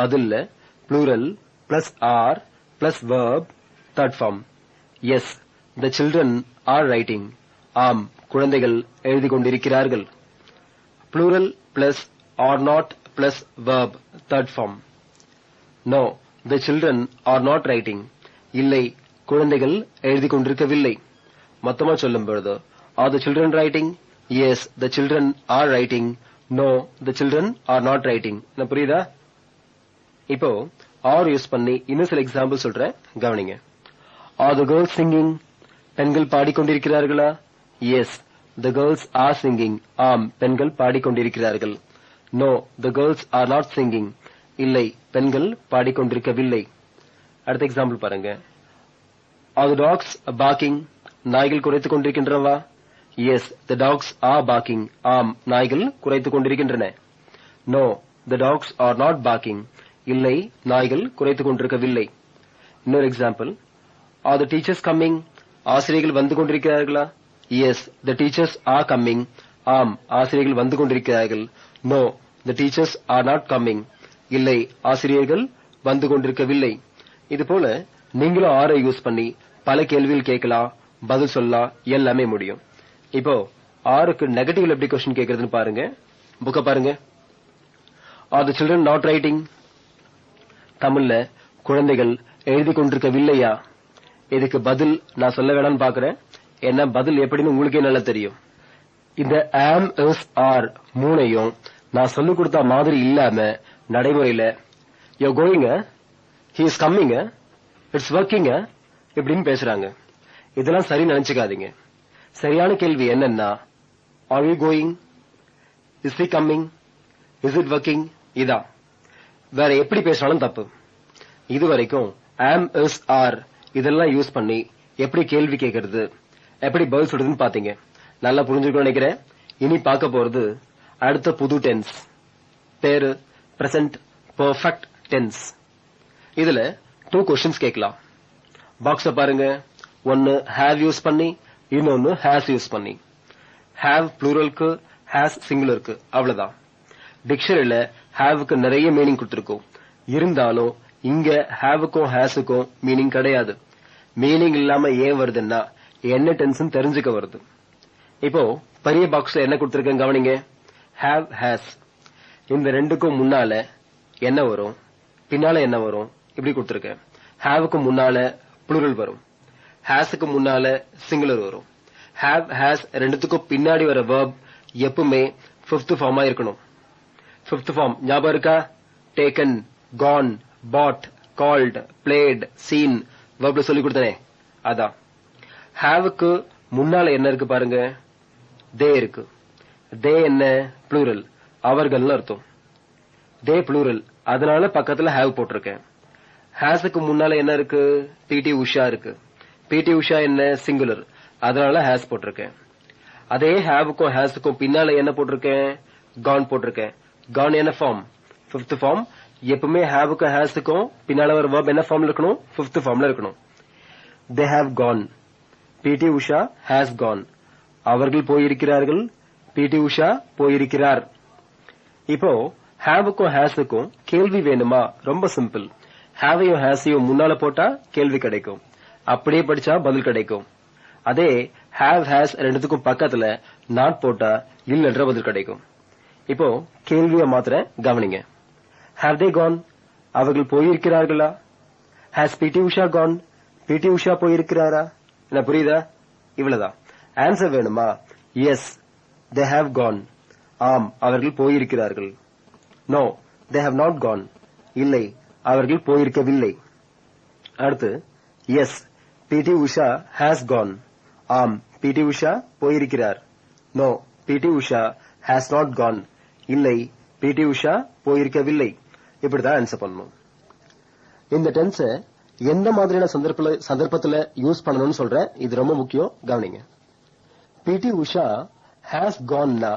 பதில்ல plural plus are plus verb third form. Yes, the children are writing. ஆம், குழந்தைகள் எழுதி கொண்டிருக்கிறார்கள். Plural plus are not plus verb third form. No, the children are not writing. இல்லை, குழந்தைகள் எழுதி கொண்டிருக்கவில்லை. மொத்தமா சொல்லும் பொழுது are the children writing? Yes, the children are writing. No, the children are not writing. என்ன புரியுதா? இப்போ are யூஸ் பண்ணி இன்னும் சில எக்ஸாம்பிள் சொல்றேன், கவனிங்க. Are the girls singing? பெண்கள் பாடிக்கொண்டிருக்கிறார்களா? Yes, the girls are singing. ஆம், பெண்கள் பாடிக்கொண்டிருக்கிறார்கள். No, the girls are not singing. இல்லை, பெண்கள் பாடிக்கொண்டிருக்கவில்லை. அடுத்த எக்ஸாம்பிள் பாருங்க. Are the dogs barking? நாய்கள் குரைத்துக் கொண்டிருக்கின்றனவா? Yes, the dogs are barking. ஆம், நாய்கள் குரைத்துக் கொண்டிருக்கின்றன. No, the dogs are not barking. இல்லை, நாய்கள் குரைத்துக் கொண்டிருக்கவில்லை. இன்னொரு example. Are the teachers coming? ஆசிரியர்கள் வந்து கொண்டிருக்கிறார்களா? Yes, the teachers are coming. ஆம், ஆசிரியர்கள் வந்து கொண்டிருக்கிறார்கள். No, the teachers are not coming. இல்லை, ஆசிரியர்கள் வந்து கொண்டிருக்கவில்லை. இது போல நீங்களும் ஆரை யூஸ் பண்ணி பல கேள்விகள் கேட்கலாம், பதில் சொல்லலாம், எல்லாமே முடியும். இப்போ ஆருக்கு நெகட்டிவ் எப்படி क्वेश्चन கேக்குறதுன்னு பாருங்க. புக்க பாருங்க. Are the children not writing? தமிழ்ல குழந்தைகள் எழுதி கொண்டிருக்கவில்லையா? இதுக்கு பதில் நான் சொல்ல வேணாம்னு பாக்குறேன். என்ன பதில் எப்படின்னு உங்களுக்கே நல்லா தெரியும். இந்த am is are மூணையும் நான் சொல்லிக் கொடுத்த மாதிரி இல்லாம நடைமுறையில you're going, he is coming, it's working இப்படின்னு பேசுறாங்க. இதெல்லாம் சரி நினைச்சுக்காதீங்க. சரியான கேள்வி என்னன்னா are you going, is he coming, is it working? இதான். வேற எப்படி பேசினாலும் தப்பு. இதுவரைக்கும் am is are இதெல்லாம் யூஸ் பண்ணி எப்படி கேள்வி கேட்கறது, எப்படி பதில் சொல்றதுன்னு பாத்தீங்க. நல்லா புரிஞ்சுக்கணும்னு நினைக்கிறேன். இனி பார்க்க போறது அடுத்த புது டென்ஸ், பேரு பிரசன்ட் பெர்ஃபெக்ட் டென்ஸ். இதுல 2 क्वेश्चंस கேட்கலாம். பாக்ஸ பாருங்க. ஒன்னு have யூஸ் பண்ணி, இன்னொன்னு has யூஸ் பண்ணி. have ப்ளூரலுக்கு, has சிங்குலருக்கு, அவ்வளவுதான். டிக்ஷனரியில haveக்கு நிறைய மீனிங் கொடுத்திருக்கும். இருந்தாலும் இங்க haveக்கும் hasக்கும் மீனிங் கிடையாது. மீனிங் இல்லாம ஏன் வருதுன்னா என்ன டென்ஸ் தெரிஞ்சுக்க வருது. இப்போ பெரிய பாக்ஸ்ல என்ன கொடுத்திருக்கேன் கவனிங்க. have has. இந்த ரெண்டுக்கும் முன்னால என்ன வரும், பின்னால என்ன வரும், இப்படி கொடுத்திருக்கேன். haveக்கு முன்னால ப்ளூரல் வரும், hasக்கு முன்னால சிங்குலர் வரும். have has ரெண்டுத்துக்கும் பின்னாடி வர verb எப்பவுமே 5th ஃபார்மா இருக்கணும். 5th ஃபார்ம் ஞாபகம் இருக்கா? taken, gone, bought, called, played, seen verbல சொல்லி கொடுத்தனே அதான். haveக்கு முன்னால என்ன இருக்கு பாருங்க. they இருக்கு. they என்ன? ப்ளூரல், அவர்கள்னு அர்த்தம். they ப்ளூரல், அதனால பக்கத்துல have போட்டிருக்கேன். hasக்கு முன்னால என்ன இருக்கு? pt உஷா இருக்கு. pt உஷா என்ன? சிங்குலர், அதனால has போட்டிருக்கேன். அதே haveக்கும் hasக்கும் பின்னால என்ன போட்டிருக்கேன்? gone போட்டிருக்கேன். gone என்ன ஃபார்ம்? 5th form. எப்பவுமே haveக்கும் hasக்கும் பின்னால வர verb என்ன ஃபார்ம்ல இருக்கணும்? 5th ஃபார்ம்ல இருக்கணும். they have gone. pt Usha has gone. அவர்கள் போயிருக்கிறார்கள். pt உஷா போயிருக்கிறார். இப்போ haveக்கும் hasக்கும் கேள்வி வேணுமா? ரொம்ப சிம்பிள். haveயும் hasயும் முன்னால போட்டா கேள்வி கிடைக்கும். அப்படியே படிச்சா பதில் கிடைக்கும். அதே have has ரெண்டுத்துக்கும் பக்கத்துல not போட்டா இல்லன்ற பதில் கிடைக்கும். இப்போ கேள்விய மாத்திர கவனிங்க. have they gone? அவர்கள் போயிருக்கிறார்களா? has pt Usha gone? pt Usha போயிருக்கிறாரா? என்ன புரியுதா? இவ்வளவுதான். ஆன்சர் வேணுமா? yes, they have gone. ஆம், அவர்கள் போயிருக்கிறார்கள். no, they have not gone. இல்லை, அவர்கள் போயிருக்கவில்லை. அடுத்து yes, pt Usha has gone. ஆம், pt உஷா போயிருக்கிறார். no, pt Usha has not gone. இல்லை, pt உஷா போயிருக்கவில்லை. இப்படிதான் ஆன்சர் பண்ணணும். இந்த டென்ஸ எந்த மாதிரியான சந்தர்ப்பத்துல யூஸ் பண்ணணும்னு சொல்றேன். இது ரொம்ப முக்கியம், கவனிங்க. pt உஷா has gone னா